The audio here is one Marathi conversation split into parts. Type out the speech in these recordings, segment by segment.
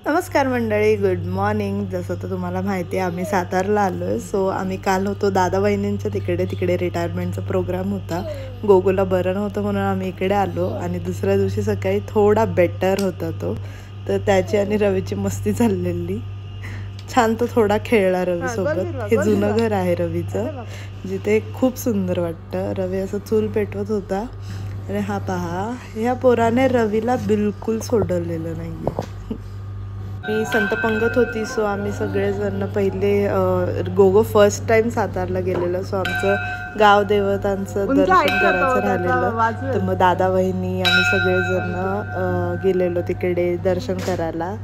नमस्कार मंडळी, गुड मॉर्निंग. जसं तर तुम्हाला माहिती आहे आम्ही सातारला आलो आहे. सो आम्ही काल होतो दादा वहिनींच्या तिकडे रिटायरमेंटचा प्रोग्राम होता. गोगोला बरं नव्हतं म्हणून आम्ही इकडे आलो आणि दुसऱ्या दिवशी सकाळी थोडा बेटर होता तो, तर त्याची आणि रवीची मस्ती चाललेली. छान तो थोडा खेळला रवीसोबत. हे जुनं घर आहे रवीचं, जिथे खूप सुंदर वाटतं. रवी असं चूल पेटवत होता आणि हा पहा, ह्या पोराने रवीला बिलकुल सोडवलेलं नाही आहे. मी संत पंगत होती. सो आम्ही सगळेजण पहिले गोगो फर्स्ट टाइम सातारला गेलेलो. सो आमचं गाव देवतांचं दर्शन करायचं राहिलेलं, तर मग दादा वहिनी आम्ही सगळेजण गेलेलो तिकडे दर्शन करायला.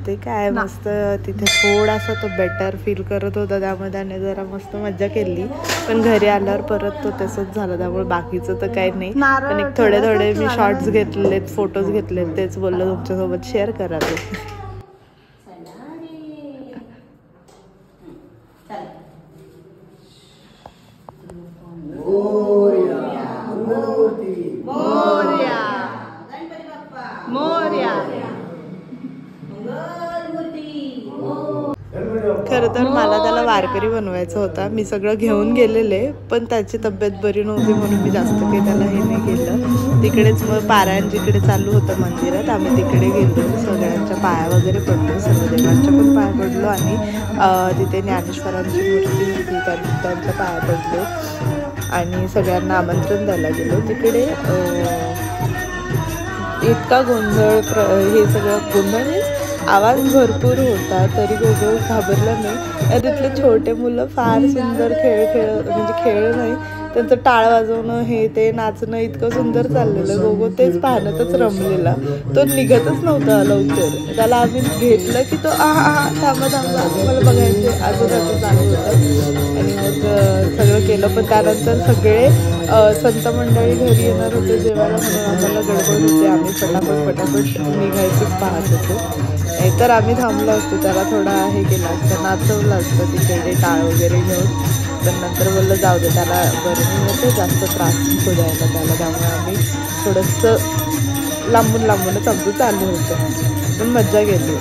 ते काय मस्त तिथे थोडासा तो बेटर फील करत होता, त्यामुळे त्याने जरा मस्त मज्जा केली. पण घरी आल्यावर परत तो तसंच झालं, त्यामुळे बाकीचं तर काही नाही. पण एक थोडे मी शॉर्ट्स घेतलेत, फोटोज घेतलेत, तेच बोललो तुमच्यासोबत शेअर करा. खरं तर मला त्याला वारकरी बनवायचं होता. मी सगळं घेऊन गेलेले, पण त्याची तब्येत बरी नव्हती म्हणून मी जास्त काही त्याला हे नाही केलं. तिकडेच मग पारायण जिकडे चालू होतं मंदिरात, आम्ही तिकडे गेलो. सगळ्यांच्या पाया वगैरे पडलो, सर्व देवांच्या पण पाया पडलो आणि तिथे ज्ञानेश्वरांची मूर्ती होती, त्यांच्या पाया पडलो आणि सगळ्यांना आमंत्रण द्यायला गेलो. तिकडे इतका गोंधळ, हे सगळं गोंधळ आवाज भरपूर होता, तरी गोगो घाबरला नाही. तिथले छोटे मुलं फार सुंदर खेळ नाही, त्यांचं टाळ वाजवणं, हे ते नाचणं इतकं सुंदर चाललेलं. गोगो तेच पाहण्यातच रमलेला. तो निघतच नव्हता लवकर. त्याला आम्ही घेतलं की तो थांबा मला बघायचे असं त्याचं चालू होतं. आणि मग सगळं केलं. पण त्यानंतर सगळे संत मंडळी घरी येणार होते जेवायला, म्हणून आम्हाला गडबड होते. आम्ही फटाफट निघायचंच पाहत होतो. तर आम्ही थांबलो असतो, त्याला थोडा हे केलं असतं, नाचवलं असतं तिकडे टाळ वगैरे घेऊन. पण नंतर बोललं जाऊ दे, त्याला बरं नाही होतं, जास्त त्रास नको द्यायला त्याला. त्यामुळे आम्ही थोडंसं लांबूनच आमचं चालू होतं, पण मज्जा घेतली.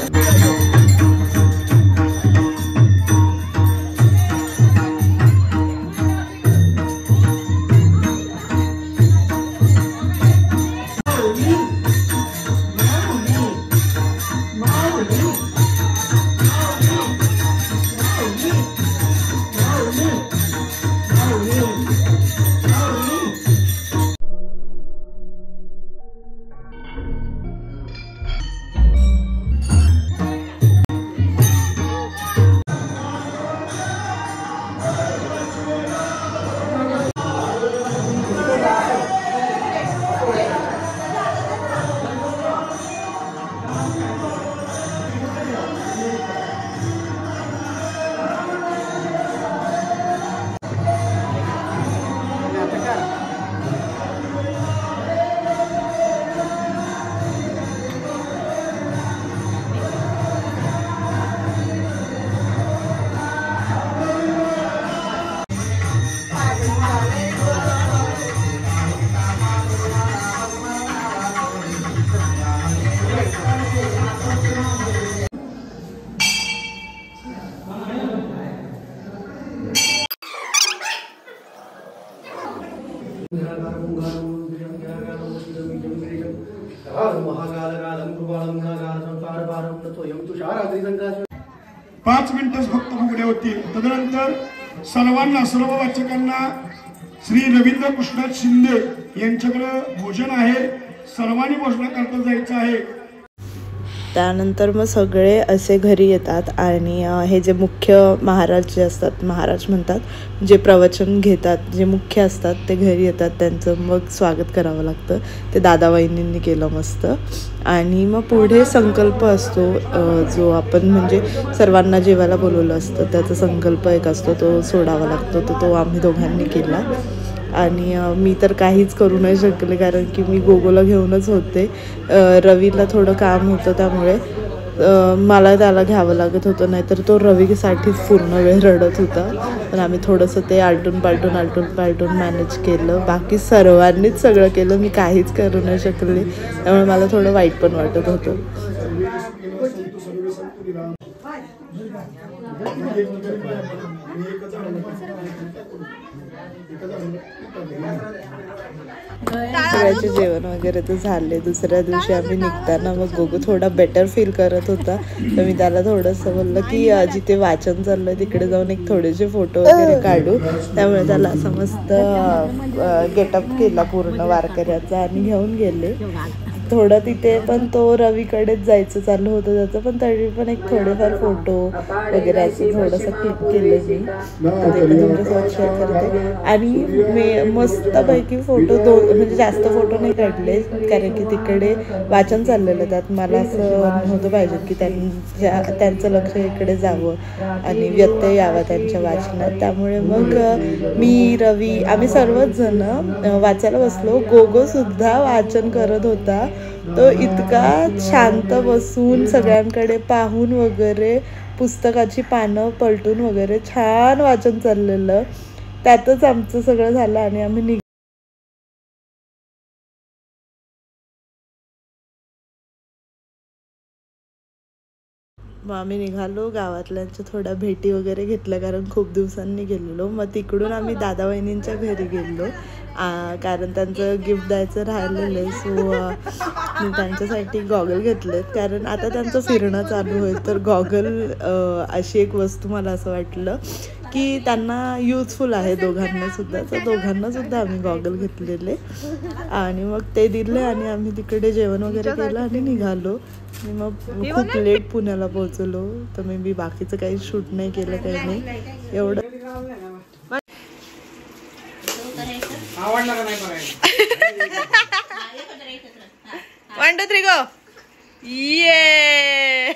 पाच मिनिटच फक्त फुगड्या होतील. तदनंतर सर्व वाचकांना श्री रवींद्र कृष्ण शिंदे यांच्याकडे भोजन आहे. सर्वांनी भोजनाकरता जायचं आहे. त्यानंतर मग सगळे असे घरी येतात आणि हे जे मुख्य महाराज जे असतात, महाराज म्हणतात, जे प्रवचन घेतात, जे मुख्य असतात, ते घरी येतात. त्यांचं मग स्वागत करावं लागतं. ते दादा वहिनींनी केलं मस्त. आणि मग पुढे संकल्प असतो, जो आपण म्हणजे सर्वांना जेवायला बोलवलं असतं, त्याचा संकल्प एक असतो, तो सोडावा लागतो. तो आम्ही दोघांनी केला. आणि मी तर काहीच करू नाही शकले, कारण की मी गोगोला घेऊनच होते. रवीला थोडं काम होतं, त्यामुळे मला त्याला घ्यावं लागत होतं, नाहीतर तो रवीसाठीच पूर्ण वेळ रडत होता. पण आम्ही थोडंसं ते आलटून पालटून मॅनेज केलं. बाकी सर्वांनीच सगळं केलं, मी काहीच करू नाही शकले, त्यामुळे मला थोडं वाईट पण वाटत होतं. सर्व संतु निराम सगळ्याचे जेवण वगैरे तर झाले. दुसऱ्या दिवशी आम्ही निघताना मग गोगू थोडा बेटर फील करत होता, तर मी त्याला थोडंसं बोललं की जिथे वाचन चाललंय तिकडे जाऊन एक थोडेसे फोटो वगैरे काढू. त्यामुळे त्याला असं मस्त गेटअप केला पूर्ण वारकऱ्याचा आणि घेऊन गेले. थोडं तिथे पण तो रवीकडेच जायचं चालू होतं त्याचं, पण तरी पण एक थोडेफार फोटो वगैरे असं थोडंसं क्लिक केले मी, तर ते पण तुमच्यासोबत शेअर करते. आणि मी मस्तपैकी फोटो म्हणजे जास्त फोटो नाही काढले, कारण की तिकडे वाचन चाललेलं, त्यात मला असं नव्हतं पाहिजे की त्यांचं लक्ष इकडे जावं आणि व्यत्यय यावा त्यांच्या वाचनात. त्यामुळे मग मी, रवी, आम्ही सर्वच जण वाचायला बसलो. गोगो सुद्धा वाचन करत होता. तो इतका शांत बसून सगळ्यांकडे पाहून वगैरे पुस्तकाची पानं पलटून वगैरे छान वाचन चाललेलं. त्यातच आमचं सगळं झालं आणि आम्ही मग आम्ही निघालो. गावातल्यांच्या थोड्या भेटी वगैरे घेतल्या, कारण खूप दिवसांनी गेलेलो. मग तिकडून आम्ही दादा वहिनींच्या घरी गेलो, कारण त्यांचं गिफ्ट द्यायचं राहिलेलं आहे. सो मी त्यांच्यासाठी गॉगल घेतलेत, कारण आता त्यांचं फिरणं चालू होईल. तर गॉगल अशी एक वस्तू मला असं वाटलं की त्यांना युजफुल आहे दोघांना सुद्धा, तर दोघांना सुद्धा आम्ही गॉगल घेतलेले आणि मग ते दिले आणि आम्ही तिकडे जेवण वगैरे केलं आणि निघालो. आणि मग खूप लेट पुण्याला पोहोचलो, तर मी बाकीचं काही शूट नाही केलं, काही नाही एवढं. आवडला का नाही करायला? 1 2 3 गो. ये